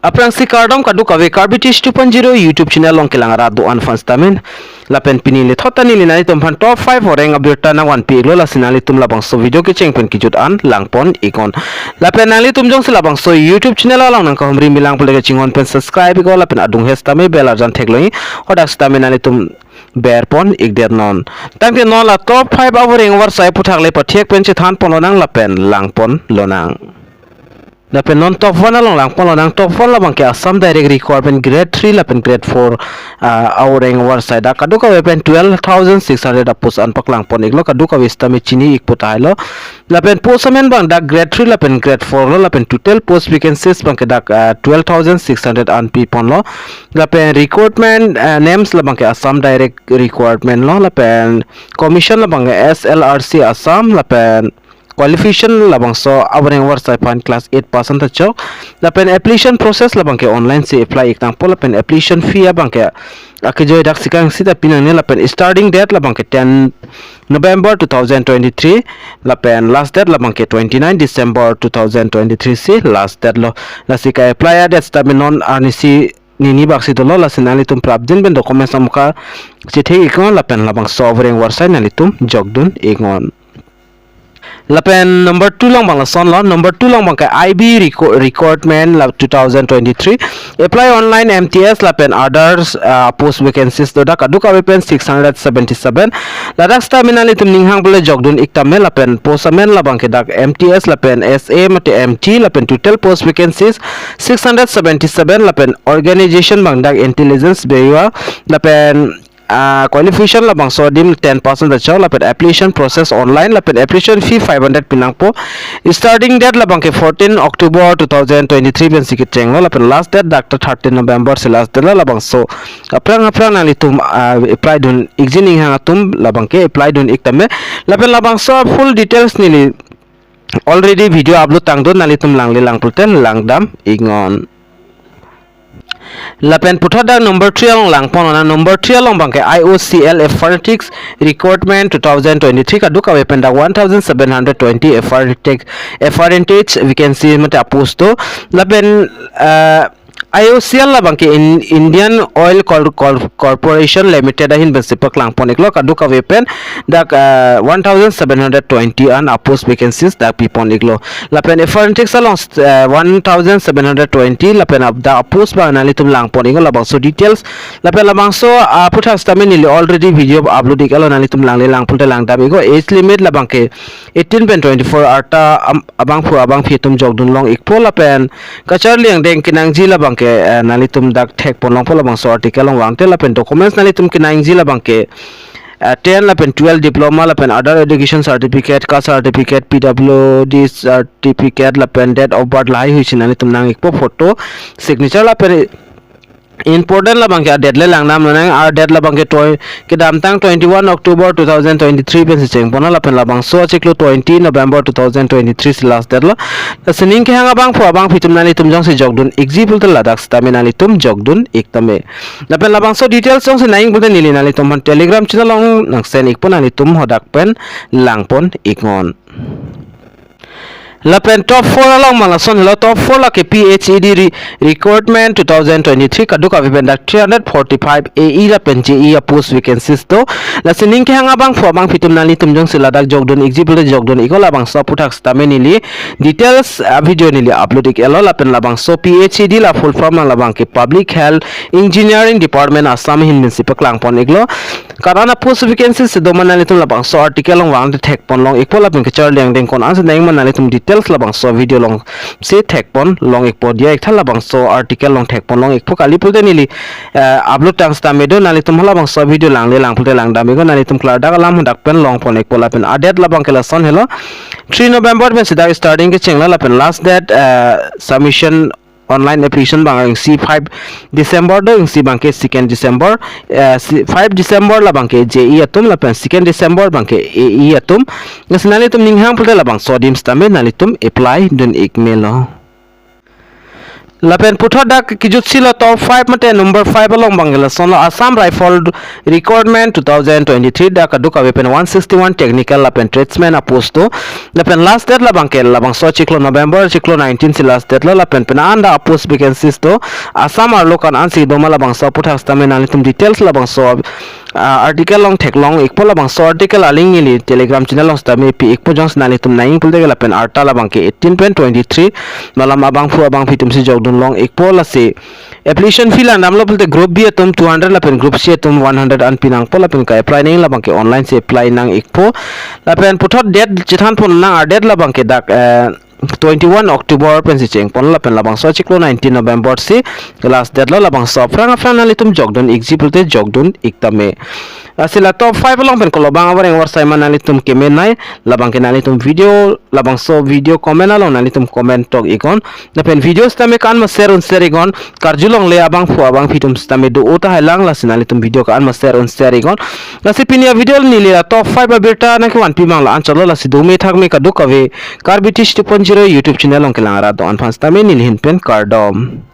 Aprang si KARDOM kaduk kawe Karbitis 2.0 YouTube channel long kilang rado an fans tamin lapen pinili thota nili nani tum fan top 5 Voreng ABIRTA na 1 lo la sinali tum labang so video ke cheng pen kijut an langpon ikon lapen nali tum jong labang so YouTube channel lang nang ka humri milang pule ke chingon pen subscribe ko lapen adung hes tame bel arjan thekloi odak tame nali tum berpon igder non tangte non la top 5 Voreng war sai puthak le pathek pen che than pon lonang lapen langpon lonang lapen non top 1 along lang pon lonang top 4 labang ke Assam direct requirement grade 3 lapen grade 4 Voreng war sai da kaduka wepen 12,600 apus an paklang pon iglo kaduka wistame chini ik putai lo lapen posamen bang da grade 3 lapen grade 4 lo lapen total post vacancies bang ke da 12,600 an pi pon lo lapen recruitment names labang ke Assam direct requirement lo lapen commission labang SLRC Assam lapen Qualification labangso Voreng war sai pan class 8% achok lapen application process labang ke online se apply ikang pol lapen application fee abang ke akijoi dak sikang sita pinang ne lapen starting date labang ke 10 November 2023 lapen last date labang ke 29 December 2023 si last date lo lasika apply date stamin non arnisi nini baksi to lo la sinali tum prabdin ben document samuka chithe ikon lapen labang so Voreng war sai nali tum jogdun ikon lapen number 2 long bang son lo number 2 long bang ka IB recruitment la 2023 apply online MTS lapen others post vacancies do da kaduka wepen 677 ladak stamina litum ninghang bole jogdun iktame lapen posamen la bang ke dak MTS lapen SA mate MT lapen total post vacancies 677 lapen organization bang dak intelligence bureau lapen qualification labang so dim 10% achaw lapen application process online lapen application fee 500 pinang po starting date labang ke 14 October 2023 ben sikit cheng lo lapen last date Dr. 13 November se last date labang so aprang nali tum apply dun examining hang tum labang ke apply dun iktame lapen labang so full details nili already video upload tang dun nali tum langli langpulten langdam ingon lapen puthada number 3 along lang pon na number 3 along bangke IOCL Aphuthak recruitment 2023 kaduka wepen da 1720 Aphuthak vacancy mate aposto lapen IOCL la bangke Indian Oil Corporation Limited ahin bensipak lang pon iklo kaduka wepen dak 1720 an apos vacancies dak pipon iklo lapen Aphuthak salong 1720 lapen da apos ba nalitum lang pon iklo labang so details lapen labang so Aphuthak stamen nili already video upload ikalo nalitum lang le lang pulte lang dam iko age limit la bangke 18.24 arta abang pu abang fitum jogdun long ikpo lapen kachar liang deng kinang ji la bangke nalitum dak thek ponong pola bang so article long wangte lapen documents nalitum kinang ji la bangke 10 lapen 12 diploma lapen other education certificate caste certificate PWD certificate lapen date of birth lai huisin nalitum nang ikpo photo signature lapen important la bangke date le lang nam nang date la bangke toy ke dam tang 21 October 2023 pen cheng pona la pen la bang so chiklo 20 November 2023 last date la sining ke hanga bang pho bang fitum nali tum jong se jogdun example la dak stamina nali tum jogdun iktame la pen la bang so details jong se naing bute nili nali tum telegram channel long nang sen ikpon nali tum hodak pen langpon ikon lapen top 4 along malason hello top 4 la ke PHED recruitment 2023 kaduka vivenda 345 AE la pen JE post vacancies to la sining ke hanga bang fo bang fitum nali tum jong sila dak jogdon example jogdon ikola bang so Aphuthak stamen nili details video nili upload ikelo la pen la bang so PHED la full form la bang ke public health engineering department Assam hin municipal lang pon iglo karana post vacancies do manali tum la bang so article long wang thek pon long ikola pen ke char leng deng kon ans nang manali tum details labang so video long se thek pon long ek podia ek thala bang so article long thek pon long ek phokali pulte nili upload tang sta medo nali tum hala bang so video lang le lang pulte lang dami go nali tum klar daga lam dak pen long pon ek pola pen adet labang kala son hello 3 November ben sida starting ke chengla la pen last date submission online application bang C5 December do C bangke 2nd December 5 December la bangke JE atum la pen 2nd December bangke AE atum nasionali tum ninghang pulte la bang so dim stamen nali tum apply dun ikmelo Lapen putho dak kijut silo top 5 mate number 5 along bangla sono Assam Rifle Recruitment 2023 dak duka weapon 161 technical lapen tradesman aposto lapen last date labangso chiklo November chiklo 19 si last date lapen penanda apos vacancies to Assam arlokan ansi doma labangso puthak stamen alitum details labangso article long tek long ikpo labangso article aling ili telegram channel long stame pi ikpo jongs nalitum naing pulte lapen arta labangke 18.23 malam abang fu abang fitum si jogdun long ikpo lase application fee la namlo pulte group b atum 200 lapen group c atum 100 an pinang po lapen ka apply ning labangke online se apply nang ikpo lapen puthot date chithan pon nang date labangke dak 21 October pensi cheng pon lapen labangso chiklo 19 November si last date lo labangso franga nalitum jogdun example jogdun iktame asila top 5 long pen kolobang awareng war saiman nalitum kemen nai labang ke nalitum video labangso video comment along nalitum comment tok ikon napen video stame kan ma share ikon karjulong le abang fu abang fitum stame do ota halang lasinalitum video kan ma share ikon lasipinia video nili top 5 abirta na ke wan pi mangla anchalo lasidu me thak me kadu kave Karbitish 2.0 YouTube channel ong kelangara do an fans tame nilhin pen kardom.